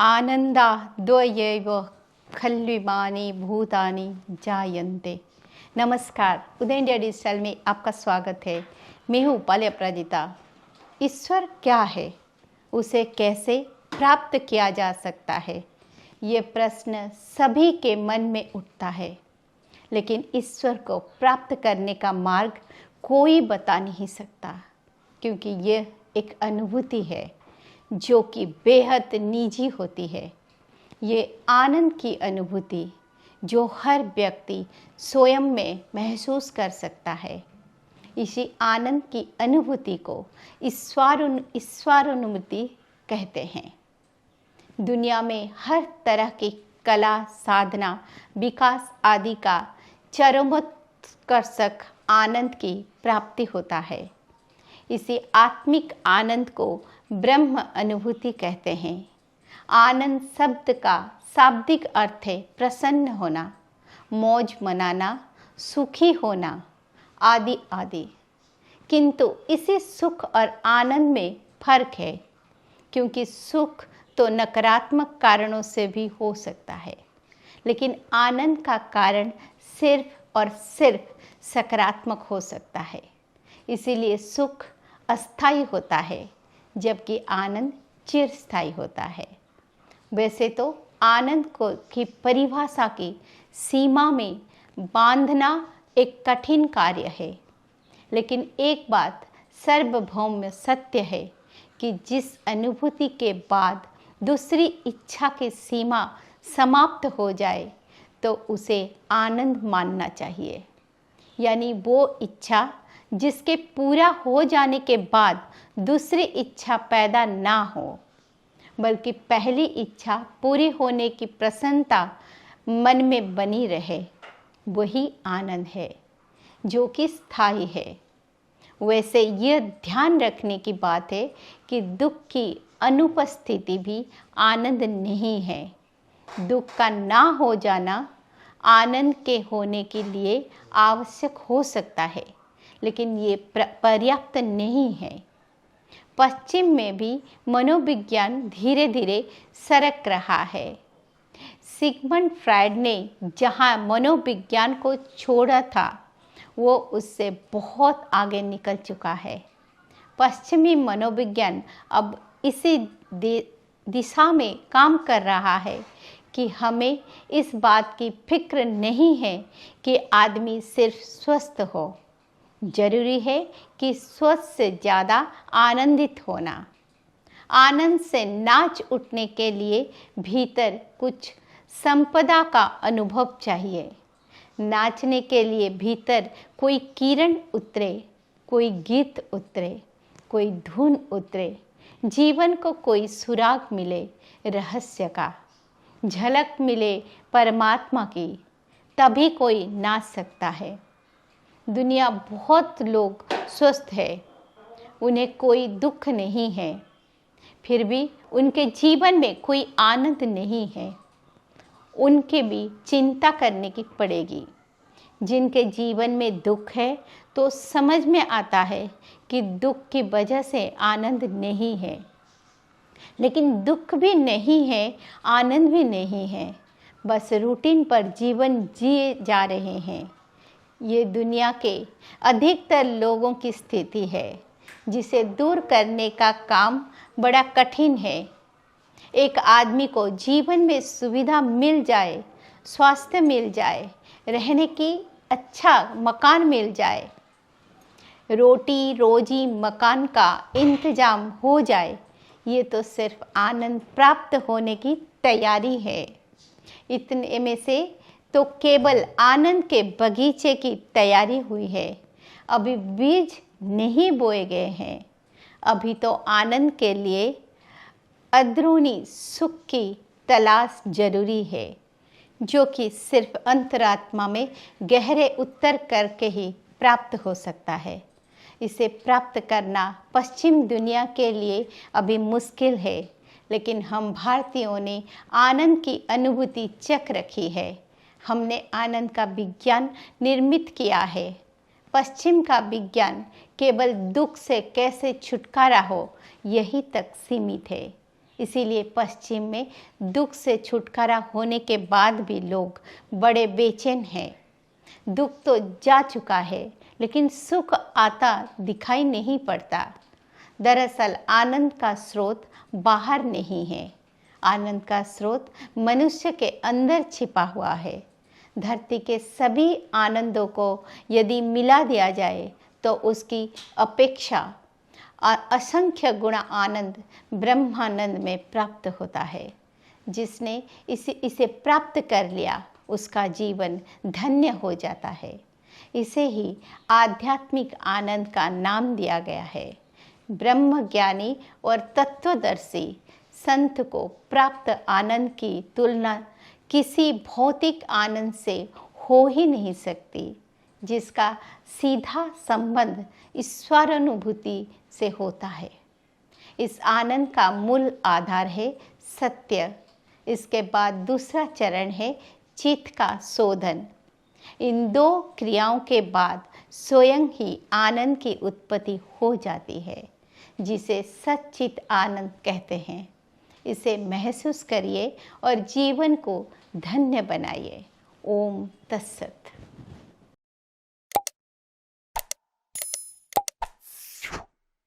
आनंदाद्वयैव खल्विमानि भूतानि जायन्ते। नमस्कार, उदय इंडिया डिजिटल में आपका स्वागत है। मैं हूँ पाली अपराजिता। ईश्वर क्या है, उसे कैसे प्राप्त किया जा सकता है, ये प्रश्न सभी के मन में उठता है। लेकिन ईश्वर को प्राप्त करने का मार्ग कोई बता नहीं सकता, क्योंकि यह एक अनुभूति है जो कि बेहद निजी होती है। ये आनंद की अनुभूति जो हर व्यक्ति स्वयं में महसूस कर सकता है। इसी आनंद की अनुभूति को ईश्वरानुभूति कहते हैं। दुनिया में हर तरह की कला, साधना, विकास आदि का चरमोत्कर्षक आनंद की प्राप्ति होता है। इसी आत्मिक आनंद को ब्रह्म अनुभूति कहते हैं। आनंद शब्द का शाब्दिक अर्थ है प्रसन्न होना, मौज मनाना, सुखी होना आदि आदि। किंतु इसी सुख और आनंद में फर्क है, क्योंकि सुख तो नकारात्मक कारणों से भी हो सकता है, लेकिन आनंद का कारण सिर्फ और सिर्फ सकारात्मक हो सकता है। इसीलिए सुख अस्थायी होता है, जबकि आनंद चिरस्थायी होता है। वैसे तो आनंद को की परिभाषा की सीमा में बांधना एक कठिन कार्य है, लेकिन एक बात सार्वभौम सत्य है कि जिस अनुभूति के बाद दूसरी इच्छा की सीमा समाप्त हो जाए तो उसे आनंद मानना चाहिए। यानी वो इच्छा जिसके पूरा हो जाने के बाद दूसरी इच्छा पैदा ना हो, बल्कि पहली इच्छा पूरी होने की प्रसन्नता मन में बनी रहे, वही आनंद है जो कि स्थायी है। वैसे यह ध्यान रखने की बात है कि दुख की अनुपस्थिति भी आनंद नहीं है। दुख का ना हो जाना आनंद के होने के लिए आवश्यक हो सकता है, लेकिन ये पर्याप्त नहीं है। पश्चिम में भी मनोविज्ञान धीरे धीरे सरक रहा है। सिगमंड फ्रायड ने जहाँ मनोविज्ञान को छोड़ा था, वो उससे बहुत आगे निकल चुका है। पश्चिमी मनोविज्ञान अब इसी दिशा में काम कर रहा है कि हमें इस बात की फिक्र नहीं है कि आदमी सिर्फ स्वस्थ हो। जरूरी है कि स्वस्थ से ज़्यादा आनंदित होना। आनंद से नाच उठने के लिए भीतर कुछ संपदा का अनुभव चाहिए। नाचने के लिए भीतर कोई किरण उतरे, कोई गीत उतरे, कोई धुन उतरे, जीवन को कोई सुराग मिले रहस्य का, झलक मिले परमात्मा की, तभी कोई नाच सकता है। दुनिया बहुत लोग स्वस्थ है, उन्हें कोई दुख नहीं है, फिर भी उनके जीवन में कोई आनंद नहीं है। उनके भी चिंता करने की पड़ेगी। जिनके जीवन में दुख है तो समझ में आता है कि दुख की वजह से आनंद नहीं है, लेकिन दुख भी नहीं है, आनंद भी नहीं है। बस रूटीन पर जीवन जिए जा रहे हैं। ये दुनिया के अधिकतर लोगों की स्थिति है, जिसे दूर करने का काम बड़ा कठिन है। एक आदमी को जीवन में सुविधा मिल जाए, स्वास्थ्य मिल जाए, रहने की अच्छा मकान मिल जाए, रोटी रोजी मकान का इंतजाम हो जाए, ये तो सिर्फ आनंद प्राप्त होने की तैयारी है। इतने में से तो केवल आनंद के बगीचे की तैयारी हुई है। अभी बीज नहीं बोए गए हैं। अभी तो आनंद के लिए अंदरूनी सुख की तलाश जरूरी है, जो कि सिर्फ अंतरात्मा में गहरे उतर करके ही प्राप्त हो सकता है। इसे प्राप्त करना पश्चिम दुनिया के लिए अभी मुश्किल है, लेकिन हम भारतीयों ने आनंद की अनुभूति चख रखी है। हमने आनंद का विज्ञान निर्मित किया है। पश्चिम का विज्ञान केवल दुख से कैसे छुटकारा हो यही तक सीमित है। इसीलिए पश्चिम में दुख से छुटकारा होने के बाद भी लोग बड़े बेचैन हैं। दुख तो जा चुका है, लेकिन सुख आता दिखाई नहीं पड़ता। दरअसल आनंद का स्रोत बाहर नहीं है, आनंद का स्रोत मनुष्य के अंदर छिपा हुआ है। धरती के सभी आनंदों को यदि मिला दिया जाए तो उसकी अपेक्षा असंख्य गुणा आनंद ब्रह्मानंद में प्राप्त होता है। जिसने इसे प्राप्त कर लिया उसका जीवन धन्य हो जाता है। इसे ही आध्यात्मिक आनंद का नाम दिया गया है। ब्रह्म ज्ञानी और तत्वदर्शी संत को प्राप्त आनंद की तुलना किसी भौतिक आनंद से हो ही नहीं सकती, जिसका सीधा संबंध ईश्वरानुभूति से होता है। इस आनंद का मूल आधार है सत्य। इसके बाद दूसरा चरण है चित्त का शोधन। इन दो क्रियाओं के बाद स्वयं ही आनंद की उत्पत्ति हो जाती है, जिसे सच्चित आनंद कहते हैं। इसे महसूस करिए और जीवन को धन्य बनाइए। ओम तत्सत।